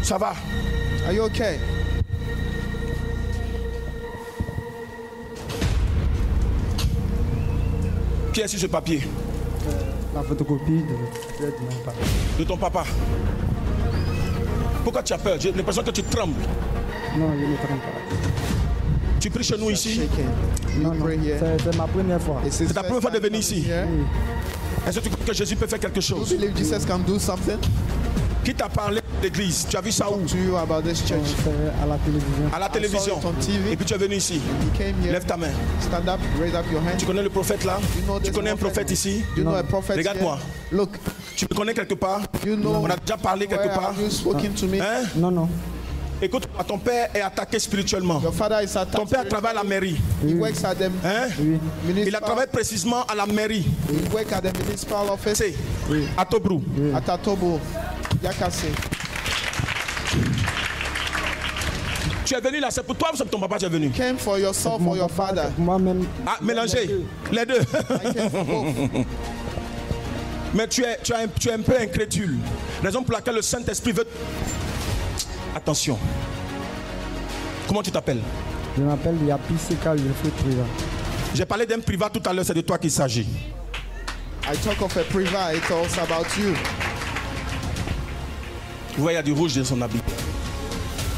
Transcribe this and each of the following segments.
Ça va? Are you okay? Qui est sur ce papier? La photocopie de ton papa. Pourquoi tu as peur? J'ai l'impression que tu trembles. Non, je ne tremble pas. Tu pries chez nous ici? Non, non. C'est ma première fois. C'est ta première fois de venir ici? Oui. Est-ce que tu crois que Jésus peut faire quelque chose? Qui t'a parlé de l'église? Tu as vu ça où? À la télévision. À la télévision. Et puis tu es venu ici. Lève ta main. Tu connais le prophète là? Tu connais un prophète ici? Regarde-moi. Tu me connais quelque part? On a déjà parlé quelque part? Hein? Non, non. Écoute, ton père est attaqué spirituellement. Ton père travaille à la mairie. Hein? Il a travaillé précisément à la mairie. C'est à Tobrou. À Tobrou. Tu es venu là, c'est pour toi ou c'est pour ton papa que tu es venu? Came for yourself or your father. Moi-même. Ah, mélangez les deux. Mais tu es un peu incrédule. Raison pour laquelle le Saint-Esprit veut... Attention. Comment tu t'appelles? Je m'appelle Yapi Seka Wilfried Priva. J'ai parlé d'un privat tout à l'heure, c'est de toi qu'il s'agit. I talk of a privat, it's also about you. Vous voyez, il y a du rouge dans son habit.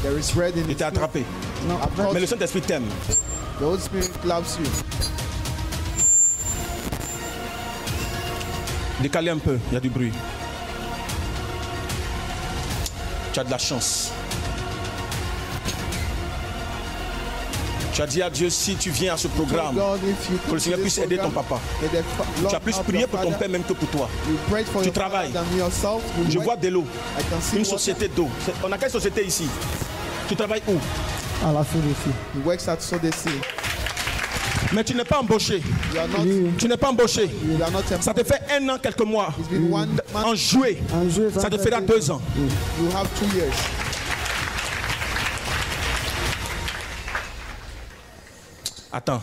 There is red in il t'a attrapé. Non, mais le Saint-Esprit t'aime. The Holy Spirit loves you. Décalez un peu, il y a du bruit. Tu as de la chance. Tu as dit à Dieu, si tu viens à ce programme, que le Seigneur puisse aider ton papa. Tu as plus prié pour ton père même que pour toi. Tu travailles. Je vois de l'eau. Une société d'eau. On a quelle société ici? Tu travailles où? À la Sodeci. Mais tu n'es pas embauché. Tu n'es pas embauché. Ça te fait 1 an, quelques mois. En juillet, ça te fera 2 ans. You have 2 years. Attends.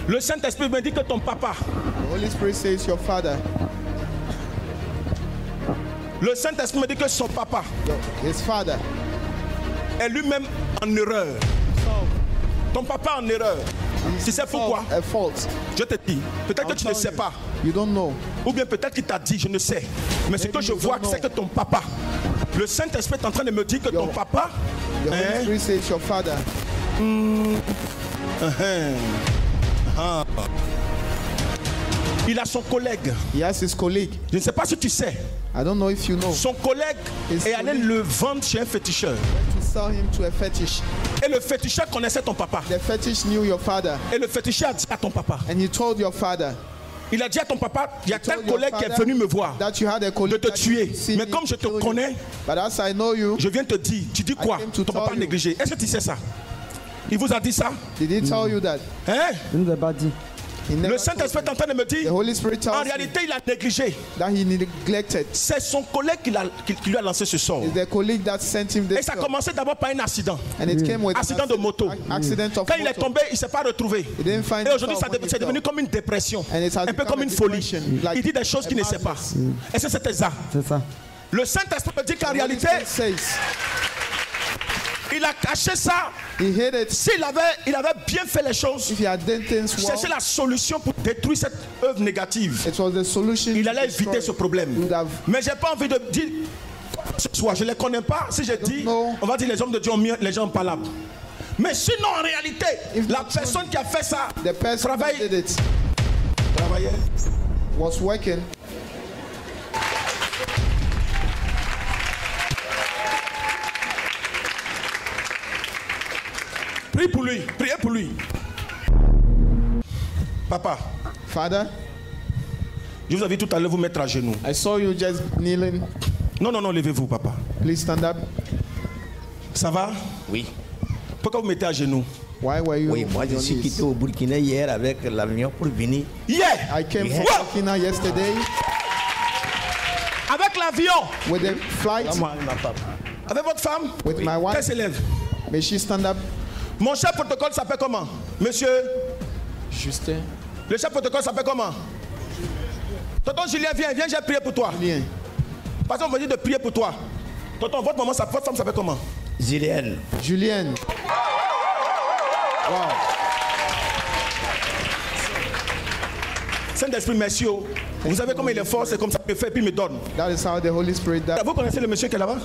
Le Saint-Esprit me dit que ton papa. The Holy Spirit says your father. Le Saint-Esprit me dit que son papa. His father. Est lui-même en erreur. Ton papa en erreur. Tu sais pourquoi? Je te dis, peut-être que tu ne sais pas. You don't know. Ou bien peut-être qu'il t'a dit, je ne sais. Mais ce que je vois, c'est que ton papa, le Saint-Esprit est en train de me dire que ton papa, the Holy Spirit says your father. Il a son collègue. He has his colleague. Je ne sais pas si tu sais. I don't know if you know. Son collègue est allé le vendre chez un féticheur. To sell him to a fetish. Et le féticheur connaissait ton papa. The fetish knew your father. Et le féticheur a dit à ton papa. And he told your father. Il a dit à ton papa, il y a tel collègue qui est venu me voir de te tuer. Mais comme je te connais, je viens te dire, tu dis quoi? Ton papa négligé. Est-ce que tu sais ça? Il vous a dit ça? Did he tell you that? Hein? Je ne l'ai pas dit. Le Saint-Esprit est en train de me dire, en réalité, il a négligé. C'est son collègue qui lui a lancé ce sort. Et ça a commencé d'abord par un accident. Accident de moto. Quand il est tombé, il ne s'est pas retrouvé. Et aujourd'hui, c'est devenu comme une dépression. Un peu comme une folie. Il dit des choses qu'il ne sait pas. Est-ce que c'était ça? C'est ça. Le Saint-Esprit me dit qu'en réalité, il a caché ça. S'il avait bien fait les choses, chercher la solution pour détruire cette œuvre négative, il allait éviter ce problème. Mais j'ai pas envie de dire ce soir, je ne les connais pas. Si je dis, on va dire les hommes de Dieu ont mis les gens palables. Mais sinon, en réalité, la personne qui a fait ça travaillait. Was working. Prie pour lui, priez pour lui. Papa. Father. Je vous ai vu tout à l'heure vous mettre à genoux. I saw you just kneeling. Non, levez-vous, papa. Please stand up. Ça va? Oui. Pourquoi vous mettez à genoux? Why were you? Oui, moi je suis quitté au Burkina hier avec l'avion pour venir. Yeah! I came from Burkina yesterday. Avec l'avion? With the flight? Avec votre femme? With my wife? Qu'elle s'élève. May she stand up? Mon chef protocole s'appelle comment? Monsieur? Justin. Le chef protocole s'appelle comment? Tonton Julien, viens, j'ai prié pour toi. Julien. Parce qu'on me dit de prier pour toi. Tonton, votre femme s'appelle comment? Julienne. Julienne. Wow. Saint-Esprit, merci. Vous savez comment il est fort, c'est comme ça qu'il me fait, puis il me donne. That is how the Holy Spirit does. Vous connaissez le monsieur qui est là-bas?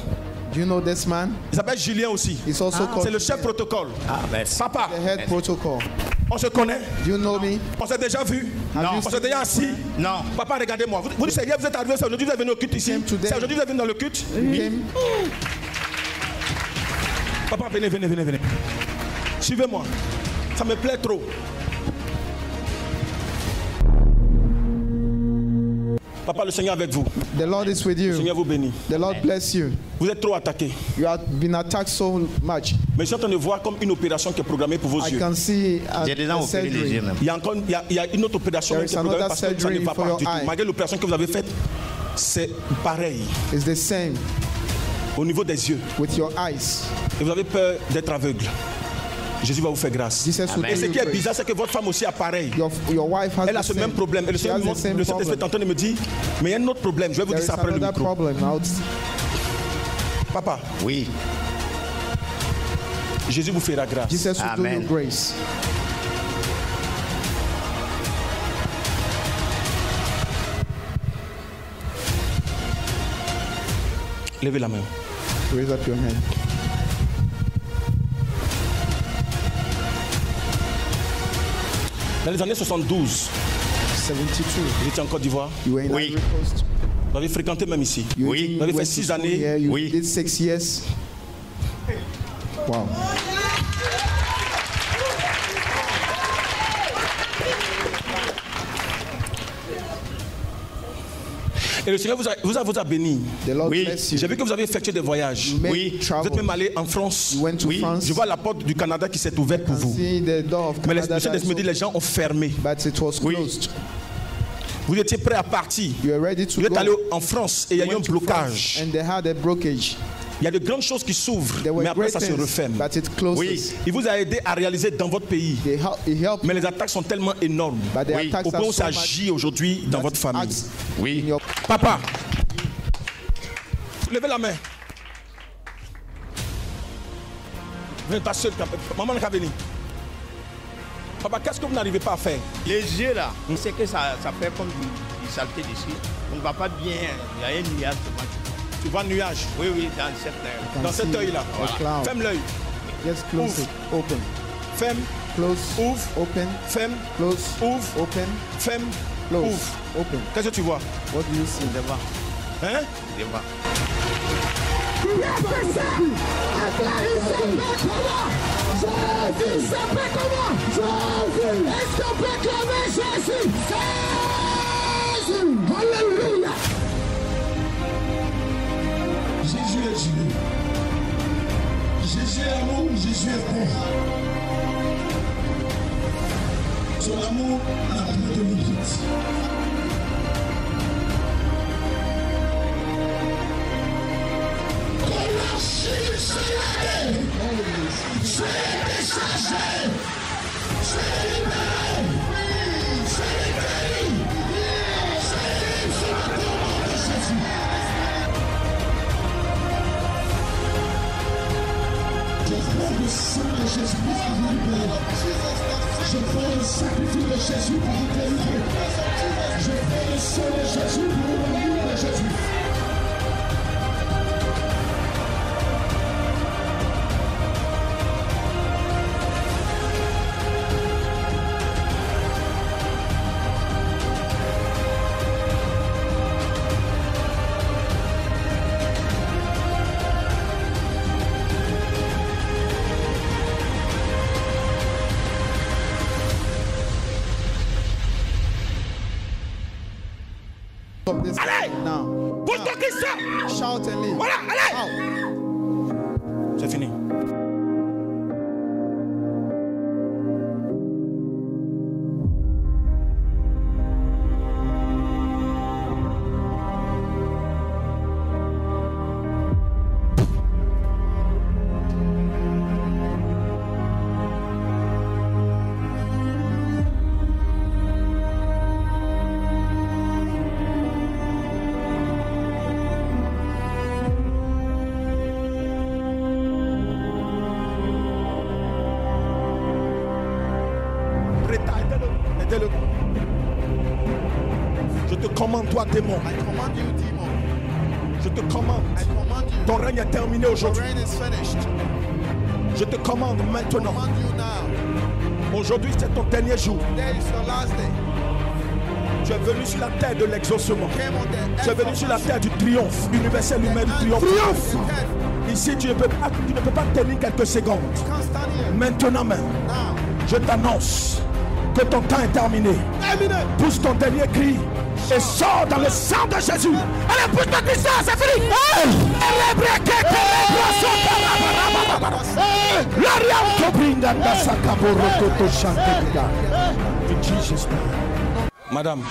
Do you know this man? Il s'appelle Julien aussi. He's also called C'est le chef protocole. Ah, merci. Papa, the head protocol. on se connaît? Do you know me? On s'est déjà vu? Non. On s'est déjà assis? Non. Papa, regardez-moi. Vous dites, vous êtes arrivé, c'est aujourd'hui, vous êtes venu au culte ici? C'est aujourd'hui, vous êtes venu dans le culte? Oui. Papa, venez. Suivez-moi. Ça me plaît trop. Papa, le Seigneur est avec vous. The Lord is with Le you. Seigneur vous bénit. The Lord bless you. Vous êtes trop attaqué. You have been attacked so much. Mais je suis en train de voir comme une opération qui est programmée pour vos I yeux. can see J'ai déjà a opéré les yeux surgery. même. Il y a encore il y a une autre opération There qui is est programmée another parce que ça ne surgery va for pas your du tout. eye. Malgré l'opération que vous avez faite, c'est pareil It's the same au niveau des yeux. with your eyes. Et vous avez peur d'être aveugle. Jésus va vous faire grâce. Jesus will Et do ce you qui est grace. bizarre, c'est que votre femme aussi a pareil. Your wife has Elle a the ce même same. problème. Et le She has the Saint-Esprit same est en train de me dire, mais il y a un autre problème. Je vais vous There dire is ça après le another micro. problem. Papa, Oui. Jésus vous fera grâce. Jesus will do Amen. you grace. Levez la main. Raise up your hand. Dans les années 72, 72. vous étiez en Côte d'Ivoire. You were in Oui. Ivory Coast. Vous avez fréquenté même ici. You Oui. did- Vous avez fait went to 6 school années. here. You Oui. did 6 years. Wow. Et le Seigneur vous a béni. The Lord Oui. bless you. J'ai vu que vous avez effectué des voyages. You made Oui. Vous êtes travels. même allé en France. You went to Oui. France. Je vois la porte du Canada qui s'est ouverte pour vous. See the door of Mais le Canada Saint-Esprit me dit, les gens ont fermé. but it was Oui. closed. Vous étiez prêt à partir. You are ready to Vous êtes go. allé en France et il y a eu un Went to blocage. France and they had a blockage. Il y a de grandes choses qui s'ouvrent, There were mais après great ça se things, referme. but it closes. Oui. Il vous a aidé à réaliser dans votre pays. He helped, Mais les attaques sont tellement énormes. but the Oui. attacks Au point are où so ça much agit aujourd'hui dans that votre famille. acts Oui. in your- Papa, levez la main. Vous n'êtes pas seul. Maman n'a qu'à venir. Papa, qu'est-ce que vous n'arrivez pas à faire? Les yeux là, on sait que ça fait comme du saleté dessus. On ne va pas bien. Il y a un nuage. Tu vois un nuage Oui, dans cette terre. can dans cet see œil-là. a cloud. Ferme l'œil. Just close Ouvre. it. Open. Ferme, Close. ouvre, Open. ferme, Close. ouvre, Open. ferme, Close. ouvre. Open. Qu'est-ce que tu vois? What do you see? Devant. Hein? Devant. Jésus est Dieu. Jésus est amour, Jésus est paix. Son amour n'a plus de limite. Le sang de Jésus pour vous libérer. Je fais le sacrifice de Jésus pour vous délivrer. Je fais le sang de Jésus pour vous libérer, Jésus. Stop this now. Pousse-toi qui sort! Shout and leave. Voilà, allez! Out. C'est fini. commande, toi, démon. I command you, demon. Je te commande. I command you. Ton règne est terminé Your aujourd'hui. reign is finished. Je te commande I maintenant. command you now. Aujourd'hui, c'est ton dernier jour. Today is your last day. Tu es venu sur la terre de l'exaucement. Came on the Tu es venu sur la terre du triomphe. Universel humain du triomphe. Triomphe. Ici, tu ne peux pas tenir quelques secondes. Can't stand here. Maintenant même, Now. je t'annonce que ton temps est terminé. Pousse ton dernier cri et sors dans le sang de Jésus. Allez, pousse ton cri, c'est fini. Madame,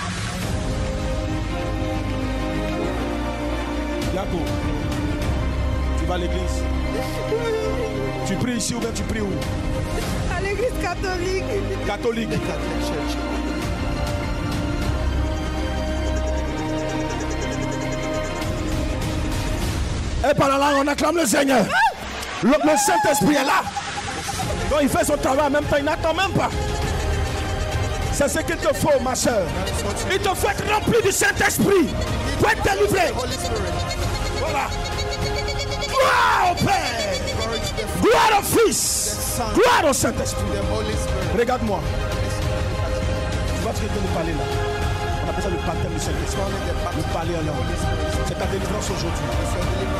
Yako, tu vas à l'église? Tu pries ici ou bien tu pries où? À l'église catholique. Catholique. Et par là, on acclame le Seigneur. Le Saint-Esprit est là. Donc il fait son travail en même temps, il n'attend même pas. C'est ce qu'il te faut, ma soeur. Il te faut être rempli du Saint-Esprit pour être délivré. Voilà. Gloire au Père. Gloire au Fils. Gloire au Saint-Esprit. Regarde-moi. Tu vas traiter de parler là. On appelle ça le baptême du Saint-Esprit. Le parler en langue. C'est ta délivrance aujourd'hui.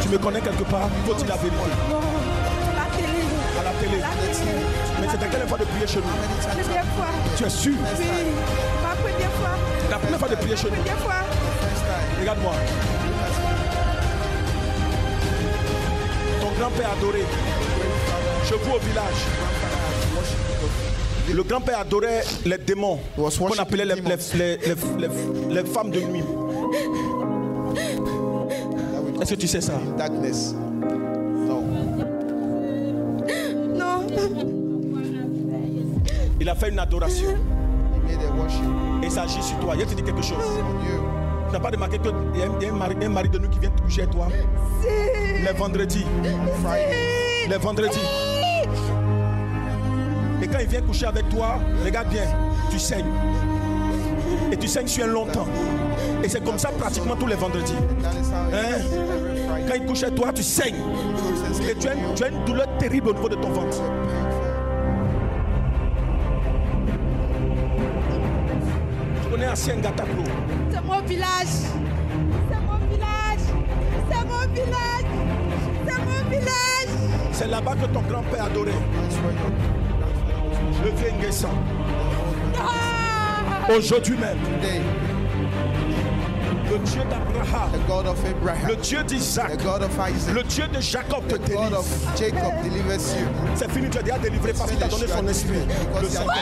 Tu me connais quelque part? Faut-il la vérité? La télé. À la télé. Mais c'est ta quelle fois de prier chez nous? La première fois. Tu es sûr? Oui. Ma première fois. La première fois de prier chez nous? La première fois. Regarde-moi. Ton grand-père adoré. Je vous au village. Le grand-père adorait les démons qu'on appelait les femmes de nuit. Est-ce que tu sais ça? Darkness. No. Non. Il a fait une adoration. He made a worship. Et il s'agit sur toi. Il te dit quelque chose. On you. Tu n'as pas remarqué qu'il y a un mari de nous qui vient te coucher avec toi? Si. Les vendredis. Si. Les vendredis. Et quand il vient coucher avec toi, regarde bien, tu saignes. Et tu saignes sur un long temps. Et c'est comme ça pratiquement tous les vendredis. Hein? Quand il couche avec toi, tu saignes. Et tu as une douleur terrible au niveau de ton ventre. Tu connais Ancien Gataklo? C'est mon village. C'est mon village. C'est mon village. C'est mon village. C'est là-bas que ton grand-père adorait. Le vieux Nguessa. Aujourd'hui même. Le Dieu d'Abraham, The God of Abraham, le Dieu d'Isaac, the God of Isaac, le Dieu de Jacob te the God délivre. of Jacob delivers you. C'est fini, tu as déjà délivré parce qu'il t'a donné son esprit. Le Because you have the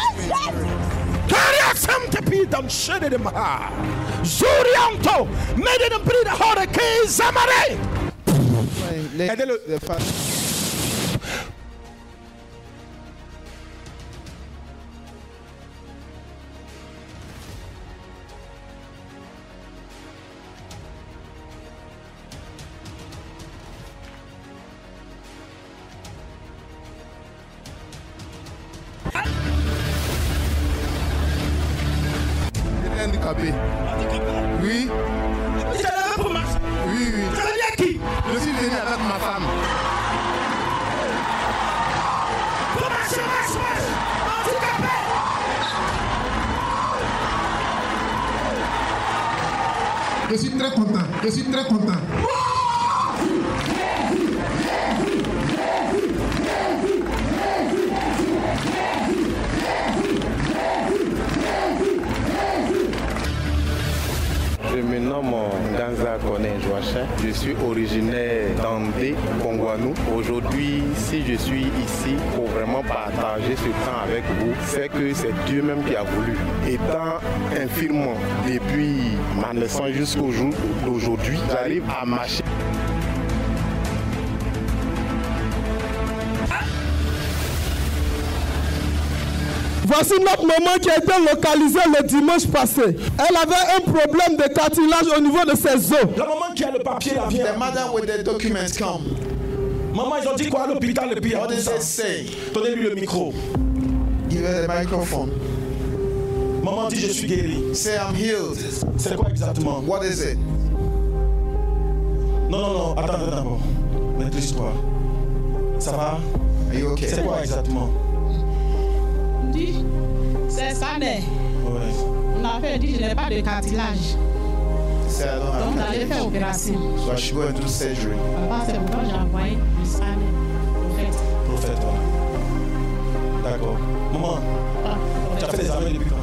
Spirit. Aidez-le. Handicapé. Oui. Tu as la pour marcher. Oui, oui. Tu as dit à qui? Je suis venu avec ma femme. Pour marcher, marche. Handicapé. Je suis très content. Je suis très content. Je me nomme Ganza Kone Joachim. Je suis originaire d'Andé, Kongwanou. Aujourd'hui, si je suis ici pour vraiment partager ce temps avec vous, c'est que c'est Dieu même qui a voulu. Étant infirme depuis ma naissance jusqu'au jour d'aujourd'hui, j'arrive à marcher. Voici notre maman qui a été localisée le dimanche passé. Elle avait un problème de cartilage au niveau de ses os. La maman qui a le papier là vient. The mother with the documents come. Maman, ils ont dit quoi à l'hôpital et puis What did they say? Donnez-lui le micro. Give her the microphone. Maman dit je suis guéri. Say I'm healed. C'est quoi exactement? What is it? Non, attends d'abord. Maîtrise-toi. Ça va? Are you okay? C'est quoi exactement? Dit, c'est scanner. Ouais. On a fait dit, je n'ai pas de cartilage. Say I don't have Donc, j'allais faire opération. So I should go and do surgery. Papa, c'est pourquoi j'ai envoyé le scanner. Prophète, voilà. D'accord. Maman, tu as fait les examens depuis quand?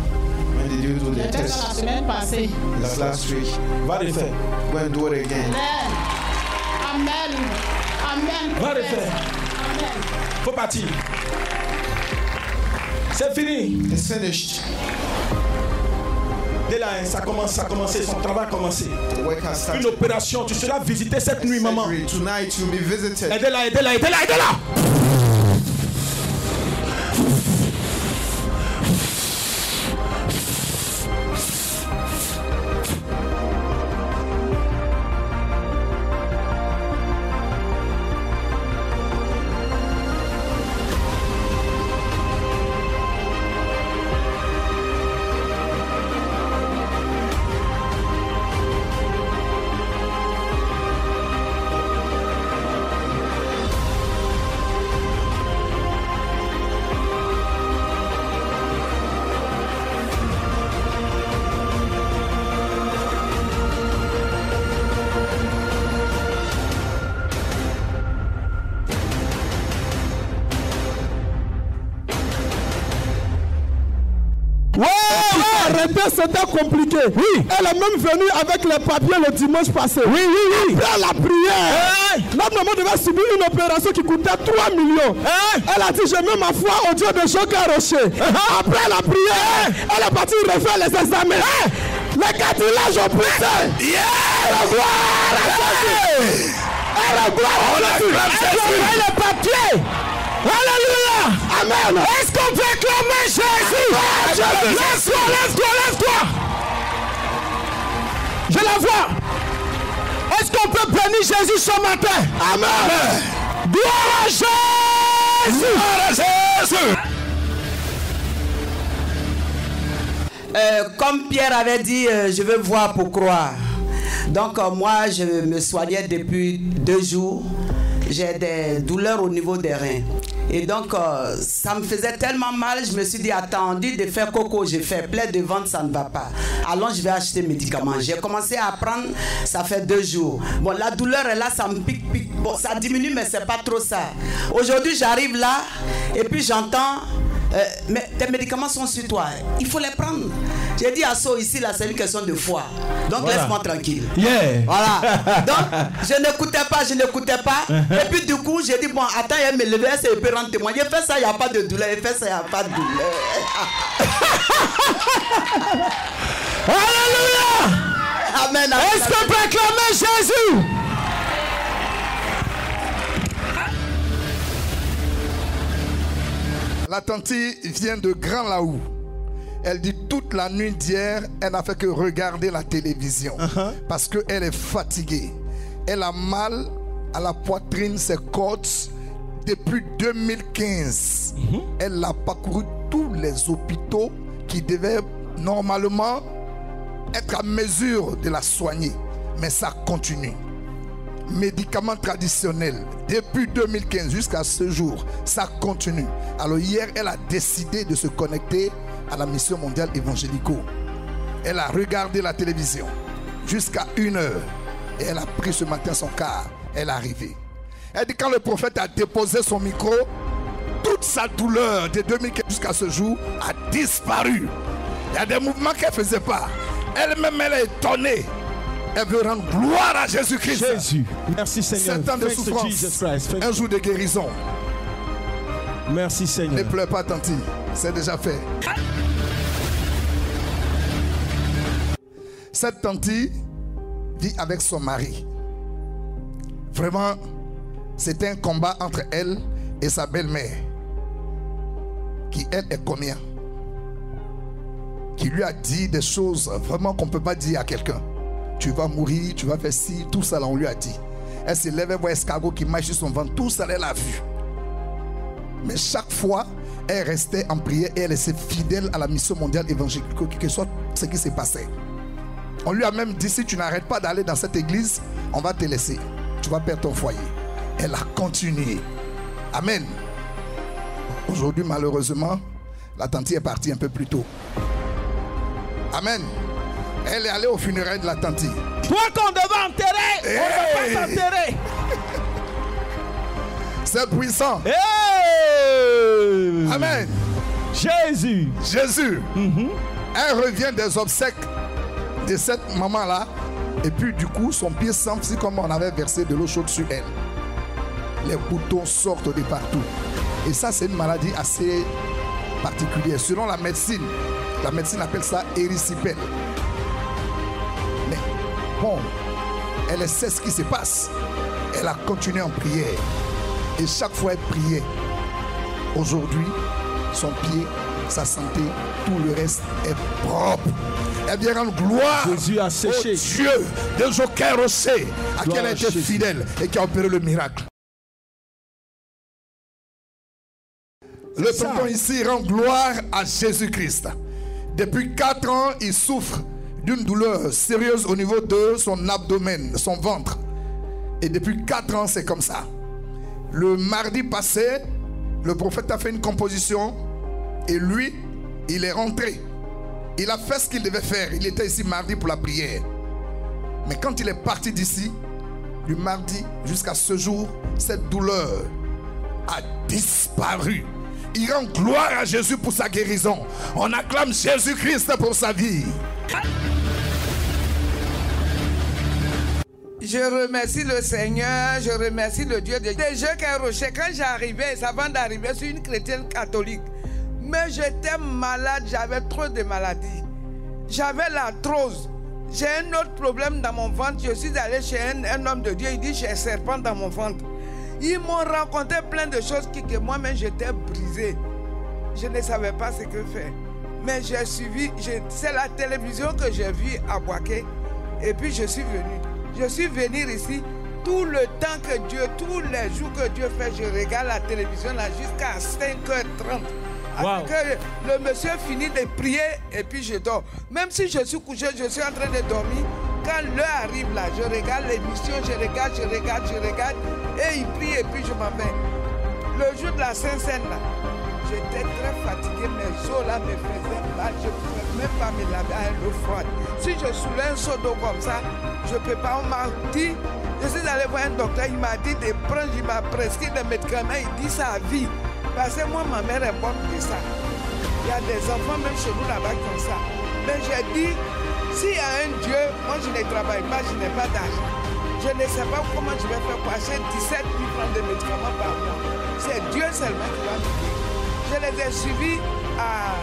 When did you do the J'ai fait test? ça la semaine passée. That's last week. Va le faire. Go and do it again. Amen. Amen. Va le faire. Amen. Faut partir. C'est fini. It's finished. Dès là, ça a commencé, son travail a commencé. The work has started. Une opération, tu seras visité cette nuit, maman. Tonight you'll be visited. Aidez-la, aidez-la, aidez-la, aidez-la. C'était compliqué. Oui. Elle est même venue avec les papiers le dimanche passé. Oui. Après la prière, notre maman devait subir une opération qui coûtait 3 millions. Elle a dit, je mets ma foi au Dieu de Joga Rocher. Après la prière, elle est partie refaire les examens. Les cartilages ont poussé. La gloire à Jésus. La gloire à Jésus. Elle les papiers. Alléluia. Amen. Est-ce qu'on peut acclamer Jésus? Lève-toi. Je la vois. Est-ce qu'on peut bénir Jésus ce matin? Amen. Gloire à Jésus. Comme Pierre avait dit, je veux voir pour croire. Donc moi, je me soignais depuis 2 jours. J'ai des douleurs au niveau des reins. Et donc, ça me faisait tellement mal, je me suis dit, attends, on dit de faire coco, j'ai fait plein de ventre, ça ne va pas. Alors, je vais acheter des médicaments. J'ai commencé à prendre, ça fait 2 jours. Bon, la douleur est là, ça me pique. Bon, ça diminue, mais c'est pas trop ça. Aujourd'hui, j'arrive là, et puis j'entends, mais tes médicaments sont sur toi, il faut les prendre. J'ai dit à So ici, là, c'est une question de foi. Donc, voilà. Laisse-moi tranquille. Yeah. Voilà. Donc, je n'écoutais pas. Et puis, du coup, j'ai dit, bon, attends, elle me lever, elle peut rendre témoin. Il fait ça, il n'y a pas de douleur. Il fait ça, il n'y a pas de douleur. Alléluia. Amen. Est-ce qu'on peut acclamer Jésus? La tante vient de Grand Laou. Elle dit toute la nuit d'hier, elle n'a fait que regarder la télévision parce qu'elle est fatiguée. Elle a mal à la poitrine, ses côtes depuis 2015. Elle a parcouru tous les hôpitaux qui devaient normalement être à mesure de la soigner. Mais ça continue. Médicaments traditionnels depuis 2015 jusqu'à ce jour, ça continue. Alors hier, elle a décidé de se connecter à la mission mondiale évangélico. Elle a regardé la télévision jusqu'à 1h et elle a pris ce matin son car. Elle est arrivée. Elle dit quand le prophète a déposé son micro, toute sa douleur de 2015 jusqu'à ce jour a disparu. Il y a des mouvements qu'elle ne faisait pas. Elle-même, elle est étonnée. Elle veut rendre gloire à Jésus-Christ. Jésus. Merci Seigneur. 7 ans de souffrance. Un jour de guérison. Merci Seigneur. Ne pleure pas, tanti. C'est déjà fait. Cette tanti vit avec son mari. Vraiment, c'était un combat entre elle et sa belle-mère. Qui, elle, est combien? Qui lui a dit des choses vraiment qu'on ne peut pas dire à quelqu'un. Tu vas mourir, tu vas faire ci, tout ça là, on lui a dit. Elle se lève, elle voit escargot qui marche sur son ventre, tout ça, elle a vu. Mais chaque fois, elle restait en prière et elle était fidèle à la mission mondiale évangélique, quel que soit ce qui s'est passé. On lui a même dit, si tu n'arrêtes pas d'aller dans cette église, on va te laisser. Tu vas perdre ton foyer. Elle a continué. Amen. Aujourd'hui, malheureusement, la tante est partie un peu plus tôt. Amen. Elle est allée au funérailles de la tante. Toi qu'on devait enterrer, on ne va pas t'enterrer. C'est puissant. Hey! Amen. Jésus. Jésus. Elle revient des obsèques de cette maman-là. Et puis du coup, son pied semble comme on avait versé de l'eau chaude sur elle. Les boutons sortent de partout. Et ça, c'est une maladie assez particulière. Selon la médecine appelle ça érysipèle. Mais bon, elle sait ce qui se passe. Elle a continué en prière. Et chaque fois elle priait. Aujourd'hui, son pied, sa santé, tout le reste est propre. Elle vient rendre gloire Jésus a séché. au Dieu de Joker Rocher, à qui elle a été fidèle et qui a opéré le miracle. Le tonton ici rend gloire à Jésus-Christ. Depuis 4 ans, il souffre d'une douleur sérieuse au niveau de son abdomen, son ventre. Et depuis 4 ans, c'est comme ça. Le mardi passé, le prophète a fait une composition et lui, il est rentré. Il a fait ce qu'il devait faire. Il était ici mardi pour la prière. Mais quand il est parti d'ici, du mardi jusqu'à ce jour, cette douleur a disparu. Il rend gloire à Jésus pour sa guérison. On acclame Jésus-Christ pour sa vie. Je remercie le Seigneur, je remercie le Dieu de Joker Rocher. Quand j'arrivais, avant d'arriver, je suis une chrétienne catholique. Mais j'étais malade, j'avais trop de maladies. J'avais l'arthrose. J'ai un autre problème dans mon ventre. Je suis allé chez un homme de Dieu, il dit j'ai un serpent dans mon ventre. Ils m'ont raconté plein de choses que moi-même j'étais brisé. Je ne savais pas ce que faire. Mais j'ai suivi, c'est la télévision que j'ai vue à Boaké. Et puis je suis venu. Je suis venu ici tout le temps que Dieu, tous les jours que Dieu fait, je regarde la télévision là jusqu'à 5h30. Wow. Que le monsieur finit de prier et puis je dors. Même si je suis couché, je suis en train de dormir. Quand l'heure arrive là, je regarde l'émission, je regarde et il prie et puis je m'en vais. Le jour de la Sainte-Seine là, j'étais très fatigué, mes os là me faisaient mal, je ne pouvais même pas me laver à l'eau froide. Si je soulève un seau d'eau comme ça, je ne peux pas. On m'a dit, je suis allé voir un docteur, il m'a dit de prendre, il m'a prescrit des médicaments, il dit ça à vie. Parce que moi, ma mère est morte de ça. Il y a des enfants même chez nous là-bas qui ont ça. Mais j'ai dit, s'il y a un Dieu, moi je ne travaille pas, je n'ai pas d'argent. Je ne sais pas comment je vais faire passer 17 000 francs de médicaments par mois. C'est Dieu seulement qui va me dire. Je les ai suivis à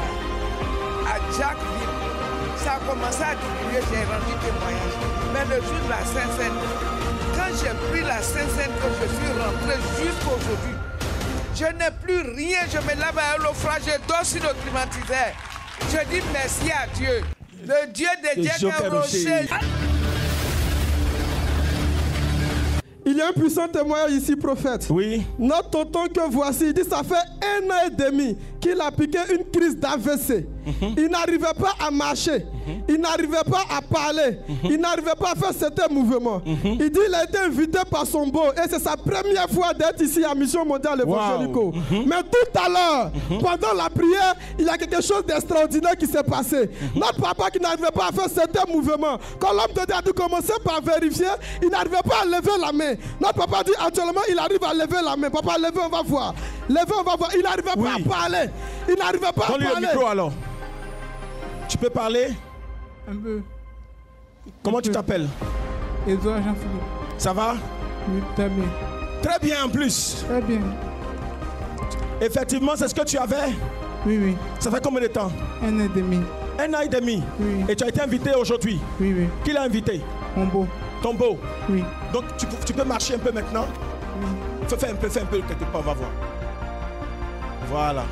Jackville. Ça a commencé à diminuer, j'ai rendu témoignage. Mais le jour de la Sainte-Seine, quand j'ai pris la Sainte-Seine, que je suis rentré jusqu'aujourd'hui, je n'ai plus rien, je me lave à l'eau froide, je dors sur le climatiseur. Je dis merci à Dieu, le Dieu de Joker Rocher. Il y a un puissant témoignage ici, prophète. Oui. Notre tonton que voici, il dit ça fait 1 an et demi qu'il a piqué une crise d'AVC. Il n'arrivait pas à marcher. Il n'arrivait pas à parler. Il n'arrivait pas à faire certains mouvements. Il dit qu'il a été invité par son beau et c'est sa première fois d'être ici à Mission Mondiale Évangélico. Mais tout à l'heure, pendant la prière, il y a quelque chose d'extraordinaire qui s'est passé. Notre papa qui n'arrivait pas à faire certains mouvements, quand l'homme de Dieu a dû commencer par vérifier, il n'arrivait pas à lever la main. Notre papa dit actuellement, il arrive à lever la main. Papa, levez, on va voir. Levez, on va voir. Il n'arrivait pas à parler. Il n'arrivait pas à parler. Donne-lui le micro alors. Tu peux parler? Un peu. Comment tu t'appelles? Edouard Jean-Philippe. Ça va? Oui, très bien. Très bien en plus. Très bien. Effectivement, c'est ce que tu avais? Oui, oui. Ça fait combien de temps? 1 an et demi. 1 an et demi? Oui. Et tu as été invité aujourd'hui? Oui, oui. Qui l'a invité? Mon beau. Ton beau? Oui. Donc tu peux marcher un peu maintenant? Oui. Fais un peu quelque part, on va voir. Voilà.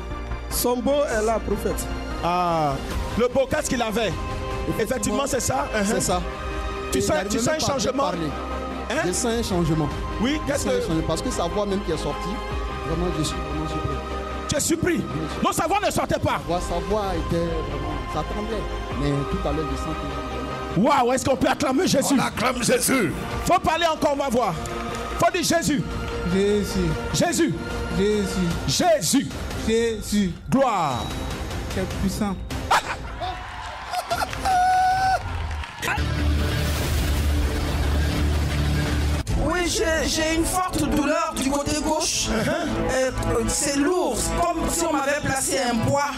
Son beau est là, prophète. Ah, le beau, qu'est-ce qu'il avait? Effectivement, c'est ça. C'est ça. Tu sens un changement? Hein? Je sens un changement. Oui, qu'est-ce que... Parce que sa voix même qui est sortie, vraiment, je suis prêt. Je supplie. Nos savoirs ne sortaient pas. Sa voix était vraiment... Ça tremblait. Mais tout à l'heure, je sens que... Waouh, est-ce qu'on peut acclamer Jésus? On acclame Jésus. Faut parler encore, on va voir. Faut dire Jésus. Jésus. Jésus. Jésus. Jésus. Jésus. Gloire. Quel puissant. Oui, j'ai une forte douleur du côté gauche. C'est lourd, comme si on m'avait placé un poids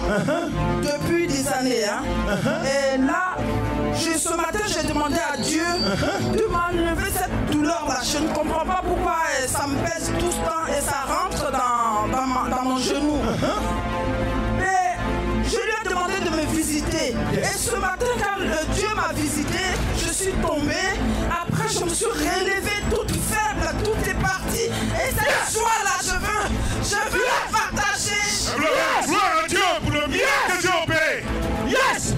depuis des années. Hein. Et là, ce matin, j'ai demandé à Dieu de m'enlever cette douleur-là. Je ne comprends pas pourquoi ça me pèse tout ce temps et ça rentre dans mon genou. Mais je lui ai demandé de me visiter. Et ce matin, quand Dieu m'a visité, je suis tombée. Après, je me suis relevée toute faible, tout est parti. Et cette joie-là, je veux la partager. Gloire à Dieu pour le bien que Dieu opère. Yes!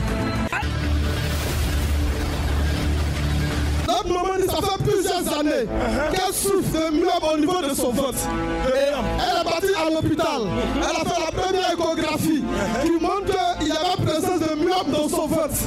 Notre maman dit ça fait plusieurs années qu'elle souffre de myope au niveau de son ventre. Elle est partie à l'hôpital. Elle a fait la première échographie qui montre qu'il y avait présence de myope dans son ventre.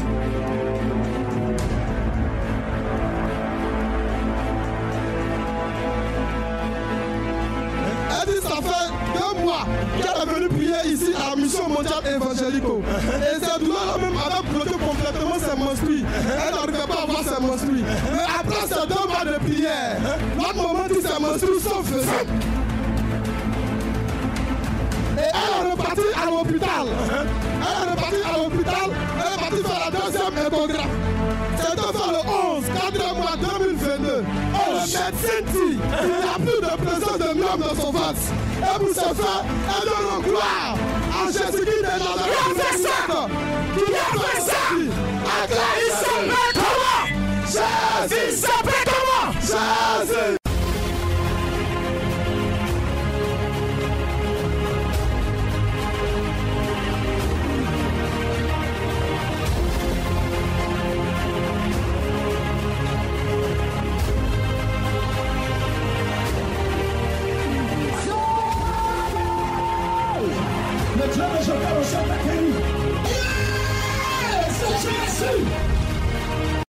Elle dit ça fait 2 mois qu'elle est venue prier ici à la mission mondiale évangélico. Et cette douleur même avait bloqué complètement ses menstrues. Elle n'arrivait pas à avoir ses menstrues. Mais après ces 2 mois de prière, notre maman dit ses menstrues sont faisables. Et elle est repartie à l'hôpital. Elle est partie faire la deuxième échographie. C'était fait le 11, 4 mois 2022. Oh, le médecin dit qu'il n'y a plus de présence de myope dans son ventre. Et pour ce faire, elle donne gloire à Jésus-Christ de Nazareth. Qui a fait ça? Il s'appelle comment? Jésus! Il s'appelle comment? Jésus! Le Dieu de Jehovah au chef d'accueil. Yes! C'est Jésus!